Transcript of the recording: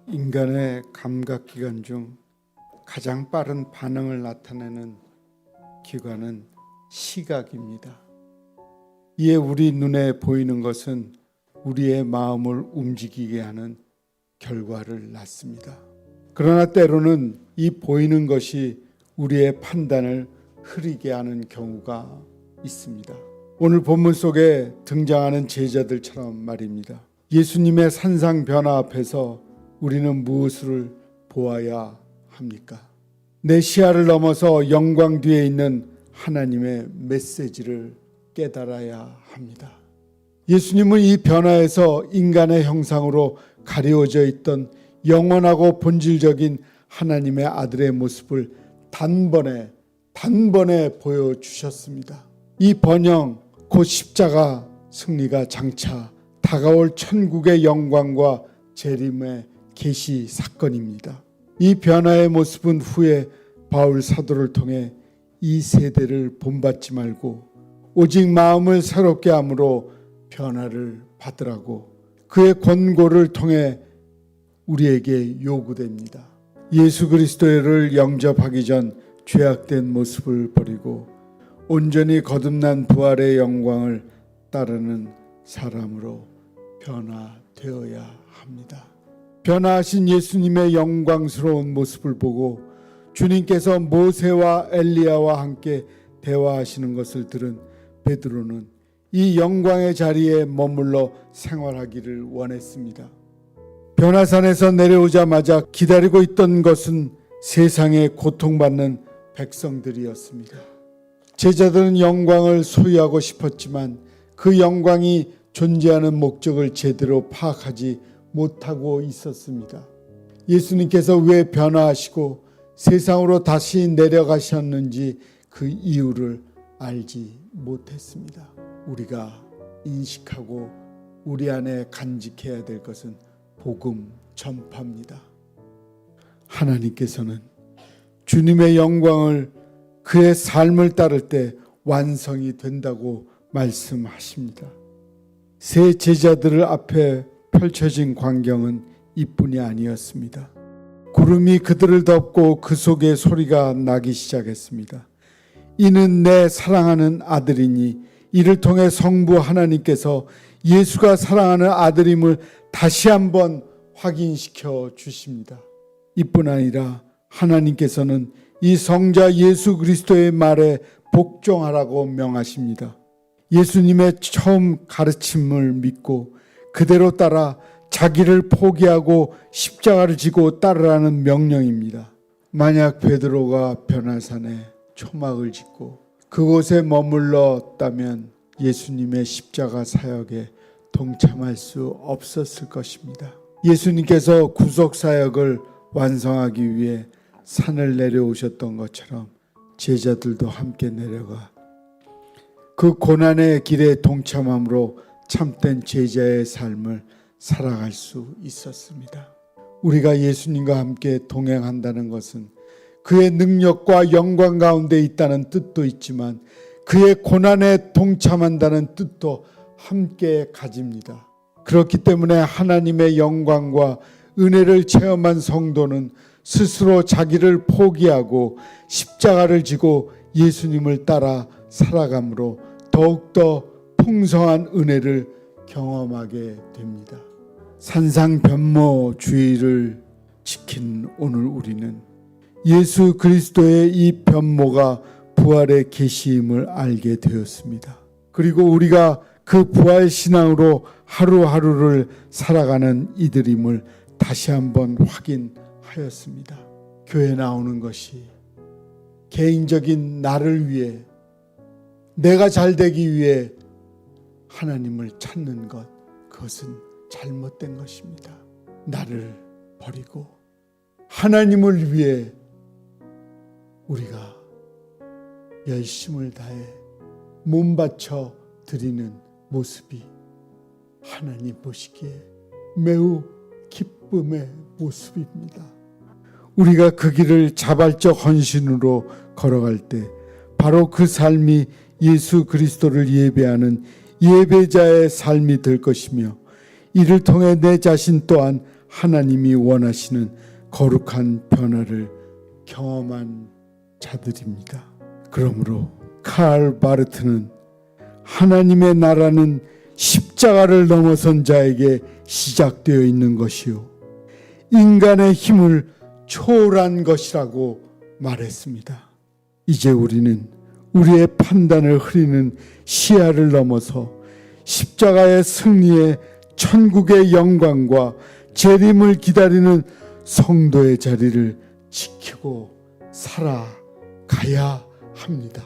인간의 감각기관 중 가장 빠른 반응을 나타내는 기관은 시각입니다. 이에 우리 눈에 보이는 것은 우리의 마음을 움직이게 하는 결과를 낳습니다. 그러나 때로는 이 보이는 것이 우리의 판단을 흐리게 하는 경우가 있습니다. 오늘 본문 속에 등장하는 제자들처럼 말입니다. 예수님의 산상 변화 앞에서 우리는 무엇을 보아야 합니까? 내 시야를 넘어서 영광 뒤에 있는 하나님의 메시지를 깨달아야 합니다. 예수님은 이 변화에서 인간의 형상으로 가려져 있던 영원하고 본질적인 하나님의 아들의 모습을 단번에 보여주셨습니다. 이 번영 곧 십자가 승리가 장차 다가올 천국의 영광과 재림의 계시 사건입니다. 이 변화의 모습은 후에 바울 사도를 통해 이 세대를 본받지 말고 오직 마음을 새롭게 함으로 변화를 받으라고 그의 권고를 통해 우리에게 요구됩니다. 예수 그리스도를 영접하기 전 죄악된 모습을 버리고 온전히 거듭난 부활의 영광을 따르는 사람으로 변화되어야 합니다. 변화하신 예수님의 영광스러운 모습을 보고 주님께서 모세와 엘리야와 함께 대화하시는 것을 들은 베드로는 이 영광의 자리에 머물러 생활하기를 원했습니다. 변화산에서 내려오자마자 기다리고 있던 것은 세상에 고통받는 백성들이었습니다. 제자들은 영광을 소유하고 싶었지만 그 영광이 존재하는 목적을 제대로 파악하지 못하고 있었습니다. 예수님께서 왜 변화하시고 세상으로 다시 내려가셨는지 그 이유를 알지 못했습니다. 우리가 인식하고 우리 안에 간직해야 될 것은 복음 전파입니다. 하나님께서는 주님의 영광을 그의 삶을 따를 때 완성이 된다고 말씀하십니다. 세 제자들 앞에 펼쳐진 광경은 이뿐이 아니었습니다. 구름이 그들을 덮고 그 속에 소리가 나기 시작했습니다. 이는 내 사랑하는 아들이니 이를 통해 성부 하나님께서 예수가 사랑하는 아들임을 다시 한번 확인시켜 주십니다. 이뿐 아니라 하나님께서는 이 성자 예수 그리스도의 말에 복종하라고 명하십니다. 예수님의 처음 가르침을 믿고 그대로 따라 자기를 포기하고 십자가를 지고 따르라는 명령입니다. 만약 베드로가 변화산에 초막을 짓고 그곳에 머물렀다면 예수님의 십자가 사역에 동참할 수 없었을 것입니다. 예수님께서 구속 사역을 완성하기 위해 산을 내려오셨던 것처럼 제자들도 함께 내려가 그 고난의 길에 동참함으로 참된 제자의 삶을 살아갈 수 있었습니다. 우리가 예수님과 함께 동행한다는 것은 그의 능력과 영광 가운데 있다는 뜻도 있지만 그의 고난에 동참한다는 뜻도 함께 가집니다. 그렇기 때문에 하나님의 영광과 은혜를 체험한 성도는 스스로 자기를 포기하고 십자가를 지고 예수님을 따라 살아감으로 더욱더 풍성한 은혜를 경험하게 됩니다. 산상변모주의를 지킨 오늘 우리는 예수 그리스도의 이 변모가 부활의 계시임을 알게 되었습니다. 그리고 우리가 그 부활 신앙으로 하루하루를 살아가는 이들임을 다시 한번 확인하였습니다. 교회 나오는 것이 개인적인 나를 위해 내가 잘 되기 위해 하나님을 찾는 것, 그것은 잘못된 것입니다. 나를 버리고 하나님을 위해 우리가 열심을 다해 몸 바쳐 드리는 모습이 하나님 보시기에 매우 기쁨의 모습입니다. 우리가 그 길을 자발적 헌신으로 걸어갈 때 바로 그 삶이 예수 그리스도를 예배하는 예배자의 삶이 될 것이며 이를 통해 내 자신 또한 하나님이 원하시는 거룩한 변화를 경험한 자들입니다. 그러므로 칼 바르트는 하나님의 나라는 십자가를 넘어선 자에게 시작되어 있는 것이요 인간의 힘을 초월한 것이라고 말했습니다. 이제 우리는 우리의 판단을 흐리는 시야를 넘어서 십자가의 승리에 천국의 영광과 재림을 기다리는 성도의 자리를 지키고 살아가야 합니다.